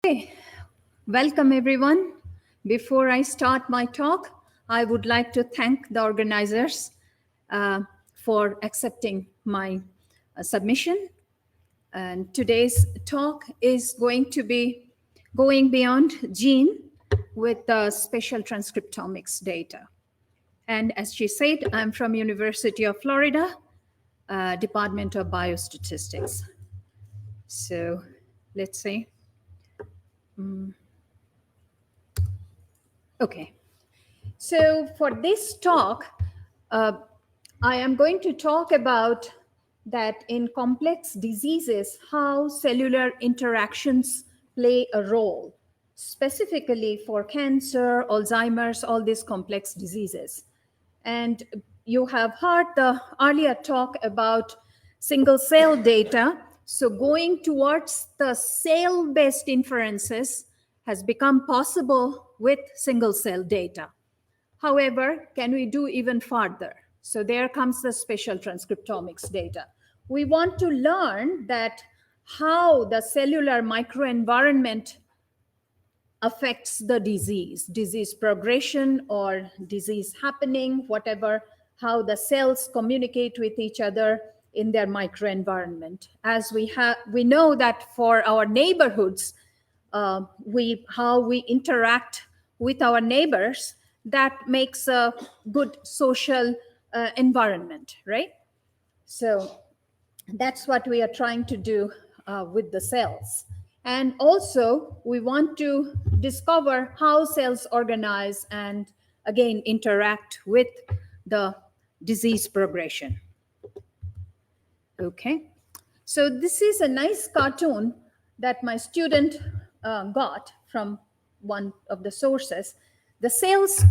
Okay, welcome everyone. Before I start my talk, I would like to thank the organizers for accepting my submission. And today's talk is going to be going beyond gene with the spatial transcriptomics data. And as she said, I'm from University of Florida, Department of Biostatistics. So let's see. Okay. So for this talk, I am going to talk about that in complex diseases, how cellular interactions play a role, specifically for cancer, Alzheimer's, all these complex diseases. And you have heard the earlier talk about single cell data. So going towards the cell-based inferences has become possible with single cell data. However, can we do even further? So there comes the spatial transcriptomics data. We want to learn that how the cellular microenvironment affects the disease progression or disease happening, whatever, how the cells communicate with each other in their microenvironment. As we know that for our neighborhoods, how we interact with our neighbors, that makes a good social environment, right? So that's what we are trying to do with the cells. And also, we want to discover how cells organize and again interact with the disease progression. Okay, so this is a nice cartoon that my student got from one of the sources. The cells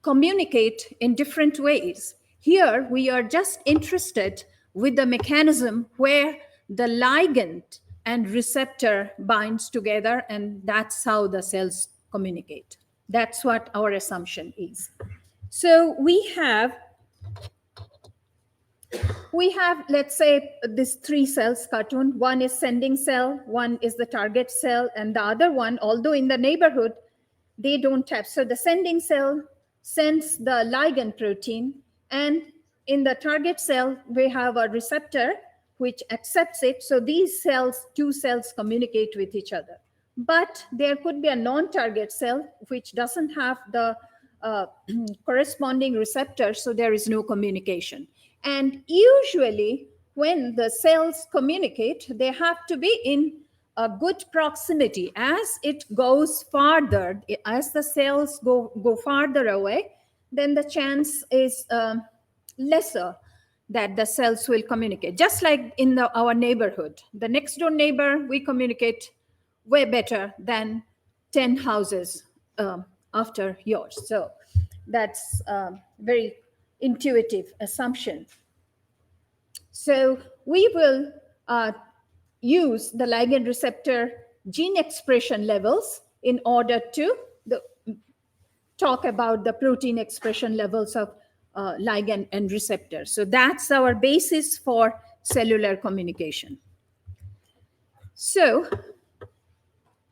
communicate in different ways. Here, we are just interested with the mechanism where the ligand and receptor binds together, and that's how the cells communicate. That's what our assumption is. So we have, let's say, this 3 cells cartoon. One is sending cell, one is the target cell, and the other one, although in the neighborhood, they don't have. So the sending cell sends the ligand protein, and in the target cell, we have a receptor which accepts it. So these cells, 2 cells, communicate with each other. But there could be a non-target cell which doesn't have the corresponding receptor, so there is no communication. And usually, when the cells communicate, they have to be in a good proximity. As it goes farther, as the cells go farther away, then the chance is lesser that the cells will communicate. Just like in our neighborhood, the next door neighbor, we communicate way better than 10 houses after yours. So that's a very intuitive assumption. So we will use the ligand receptor gene expression levels in order to talk about the protein expression levels of ligand and receptor. So that's our basis for cellular communication. So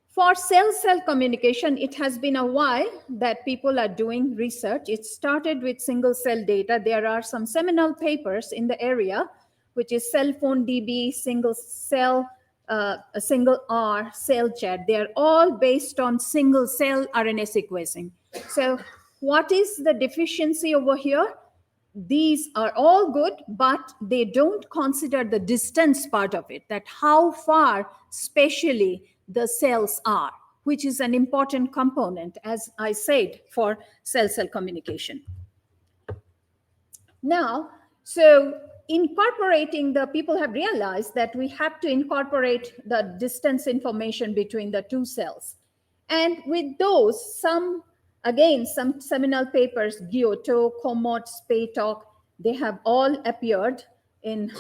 for cell-cell communication, it has been a while that people are doing research. It started with single-cell data. There are some seminal papers in the area, which is cell phone DB, single cell, a single R, cell chat. They're all based on single cell RNA sequencing. So what is the deficiency over here? These are all good, but they don't consider the distance part of it, that how far spatially the cells are, which is an important component, as I said, for cell-cell communication. Now, so incorporating people have realized that we have to incorporate the distance information between the 2 cells. And with those, some seminal papers, Giotto, Komoot, Spatial, they have all appeared in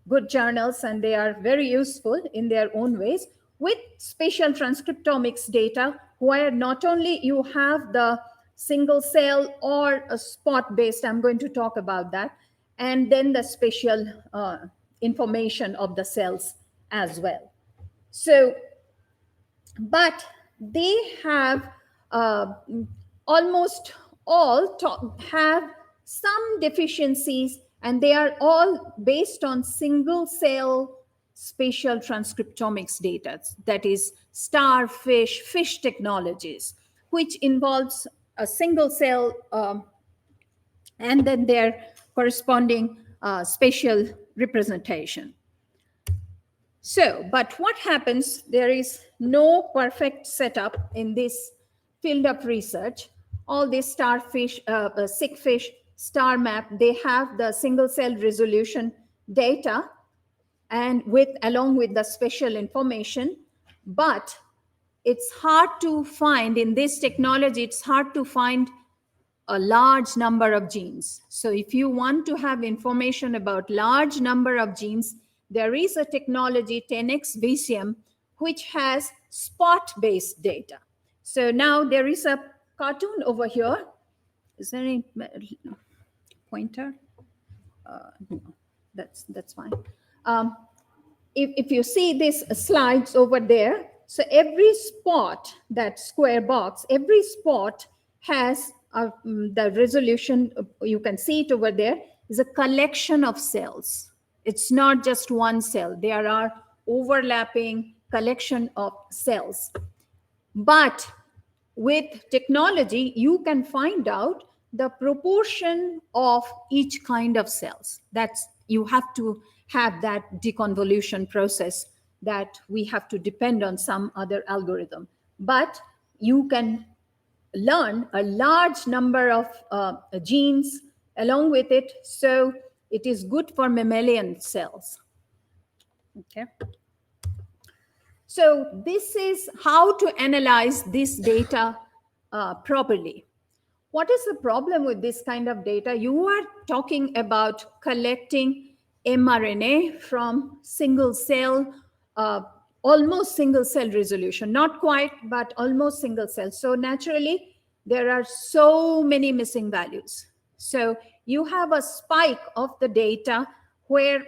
good journals, and they are very useful in their own ways with spatial transcriptomics data, where not only you have the single cell or a spot based, I'm going to talk about that, and then the spatial information of the cells as well. So but they have almost all have some deficiencies, and they are all based on single cell spatial transcriptomics data, that is starfish fish technologies, which involves a single cell and then their corresponding spatial representation. So, but what happens? There is no perfect setup in this field of research. All these starfish, sick fish, star map, they have the single cell resolution data and along with the spatial information. But it's hard to find in this technology, it's hard to find a large number of genes. So if you want to have information about large number of genes, there is a technology 10x VCM which has spot-based data. So now there is a cartoon over here. Is there any pointer? No, that's fine. If you see these slides over there, so every spot, that square box, every spot has the resolution, you can see it over there, is a collection of cells. It's not just one cell. There are overlapping collection of cells. But with technology, you can find out the proportion of each kind of cells. That's, you have to have that deconvolution process that we have to depend on some other algorithm. But you can learn a large number of genes along with it. So it is good for mammalian cells. Okay. So this is how to analyze this data properly. What is the problem with this kind of data? You are talking about collecting mRNA from single cell, almost single cell resolution, not quite, but almost single cell. So naturally, there are so many missing values. So you have a spike of the data where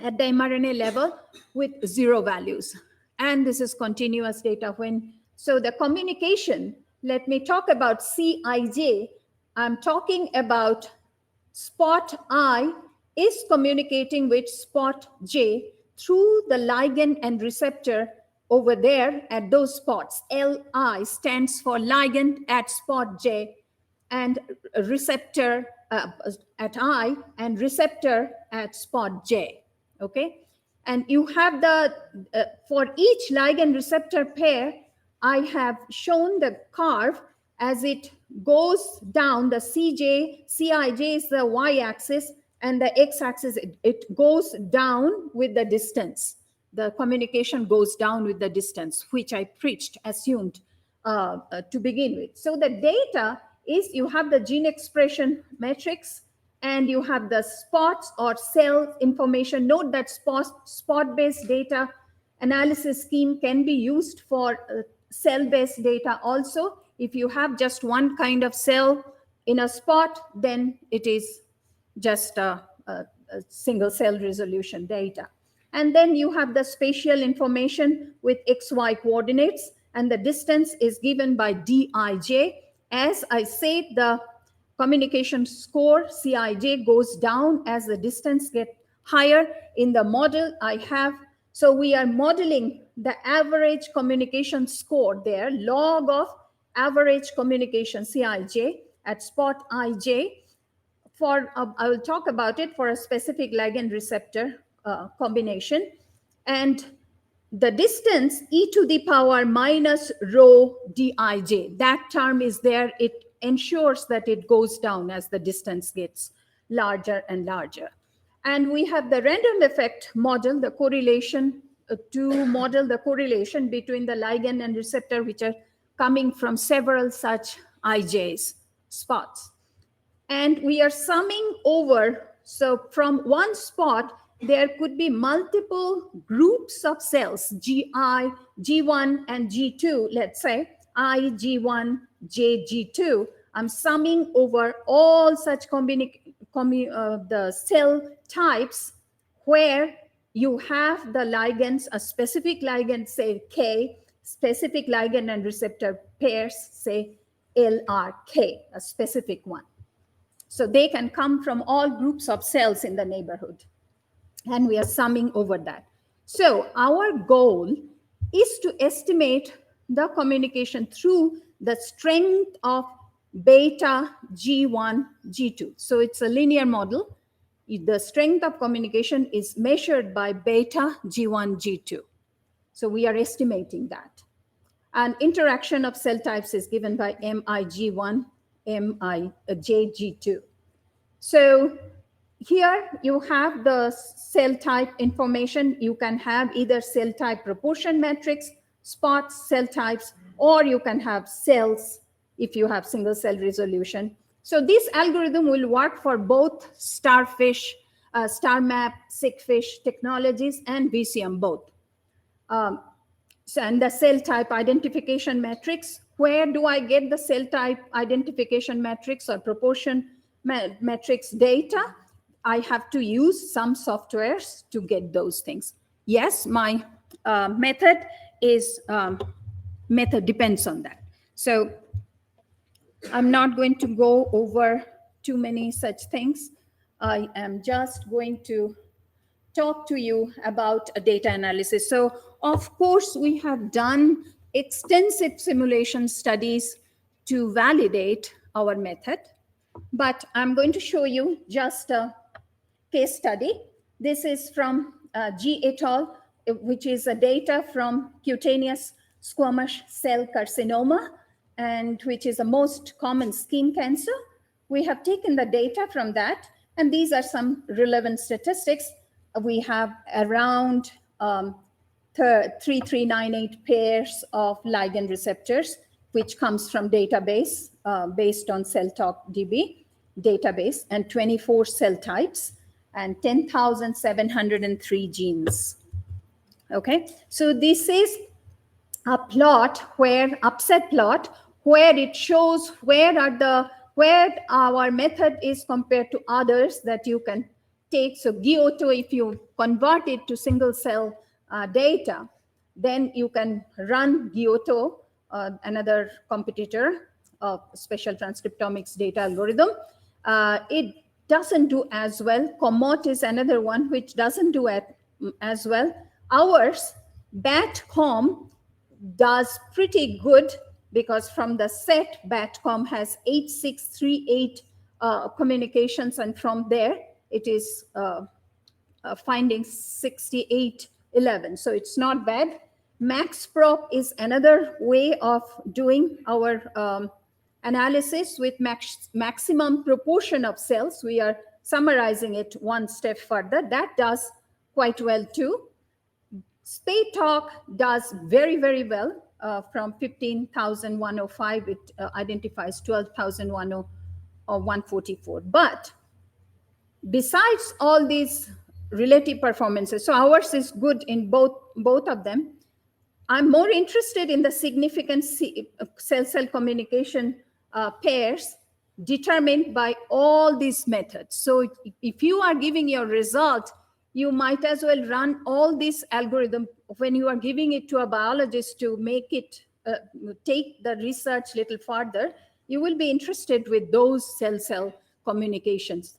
at the mRNA level with 0 values. And this is continuous data when, so the communication, let me talk about Cij. I'm talking about spot I is communicating with spot J through the ligand and receptor over there at those spots. Li stands for ligand at spot J and receptor at I and receptor at spot J. Okay, and you have the for each ligand receptor pair, I have shown the curve as it goes down. The Cij is the y-axis, and the x-axis, it goes down with the distance. The communication goes down with the distance, which I assumed to begin with. So the data is, you have the gene expression matrix, and you have the spots or cell information. Note that spot-based data analysis scheme can be used for cell-based data also. If you have just one kind of cell in a spot, then it is just a single cell resolution data. And then you have the spatial information with XY coordinates, and the distance is given by Dij. As I said, the communication score Cij goes down as the distance gets higher. In the model I have, so we are modeling the average communication score there, log of average communication Cij at spot Ij. For I will talk about it for a specific ligand receptor combination, and the distance e to the power minus rho Dij, that term is there. It ensures that it goes down as the distance gets larger and larger. And we have the random effect model, the correlation to model the correlation between the ligand and receptor, which are coming from several such IJs, spots. And we are summing over, so from one spot, there could be multiple groups of cells, Gi, G1 and G2, let's say, I, G1, J, G2. I'm summing over all such the cell types where you have the ligands, a specific ligand, say K, specific ligand and receptor pairs, say LRK, a specific one. So they can come from all groups of cells in the neighborhood. And we are summing over that. So our goal is to estimate the communication through the strength of beta G1, G2. So it's a linear model. The strength of communication is measured by beta G1, G2. So we are estimating that. And interaction of cell types is given by MIG1, JG2. So here you have the cell type information. You can have either cell type proportion matrix, spots, cell types, or you can have cells if you have single cell resolution. So this algorithm will work for both starfish, StarMap, SIGFISH technologies, and VCM both. And the cell type identification matrix, where do I get the cell type identification matrix or proportion matrix data? I have to use some softwares to get those things. Yes, my method depends on that. So I'm not going to go over too many such things. I am just going to talk to you about a data analysis. So of course, we have done extensive simulation studies to validate our method, but I'm going to show you just a case study. This is from G et al., which is a data from cutaneous squamous cell carcinoma, and which is the most common skin cancer. We have taken the data from that, and these are some relevant statistics. We have around 3398 pairs of ligand receptors, which comes from database based on CellTalk-DB database, and 24 cell types and 10,703 genes. Okay, so this is a plot upset plot where it shows where our method is compared to others that you can take. So Giotto, if you convert it to single cell data, then you can run Giotto, another competitor of spatial transcriptomics data algorithm. It doesn't do as well. Commot is another one which doesn't do as well. Ours, BATCOM, does pretty good because from the set, BATCOM has 8638 communications, and from there it is finding 6811. So it's not bad. MaxProp is another way of doing our analysis with maximum proportion of cells. We are summarizing it one step further. That does quite well too. SpaceTalk does very, very well. From 15,105, it identifies 12,144. But besides all these relative performances, so ours is good in both of them. I'm more interested in the significant cell-cell communication pairs determined by all these methods. So if you are giving your result, you might as well run all this algorithm when you are giving it to a biologist to make it take the research a little further. You will be interested with those cell-cell communications.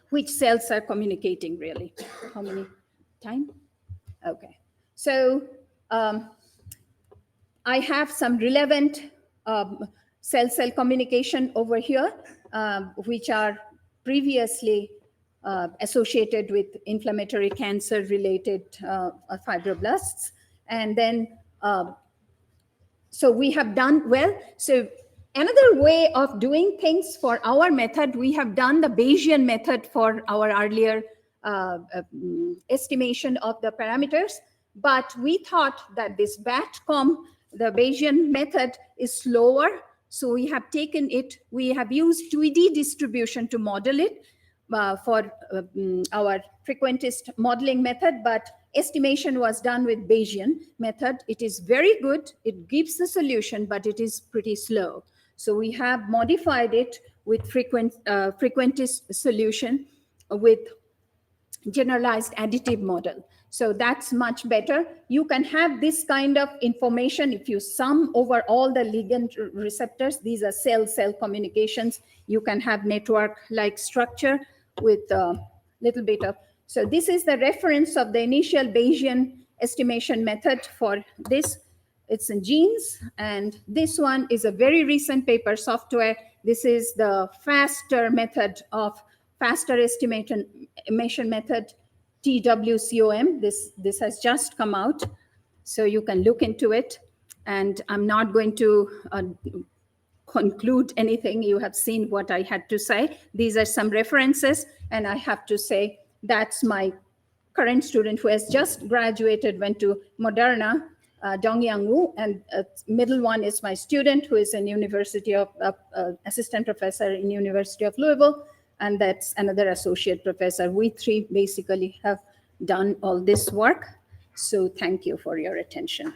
Which cells are communicating really? How many time? Okay. So I have some relevant cell-cell communication over here, which are previously associated with inflammatory cancer-related fibroblasts. And then, so we have done well. So another way of doing things for our method, we have done the Bayesian method for our earlier estimation of the parameters. But we thought that this BATCOM, the Bayesian method, is slower. So we have taken it, we have used 2D distribution to model it for our frequentist modeling method, but estimation was done with Bayesian method. It is very good. It gives the solution, but it is pretty slow. So we have modified it with frequentist solution with generalized additive model. So that's much better. You can have this kind of information if you sum over all the ligand receptors. These are cell-cell communications. You can have network-like structure with a little bit of. So this is the reference of the initial Bayesian estimation method for this. It's in genes, and this one is a very recent paper, software. This is the faster method of faster estimation method, TWCOM. This has just come out, so you can look into it. And I'm not going to conclude anything. You have seen what I had to say. These are some references, and I have to say that's my current student who has just graduated, went to Moderna, Dongyang Wu, and middle one is my student who is in University of assistant professor in University of Louisville, and that's another associate professor. We three basically have done all this work. So thank you for your attention.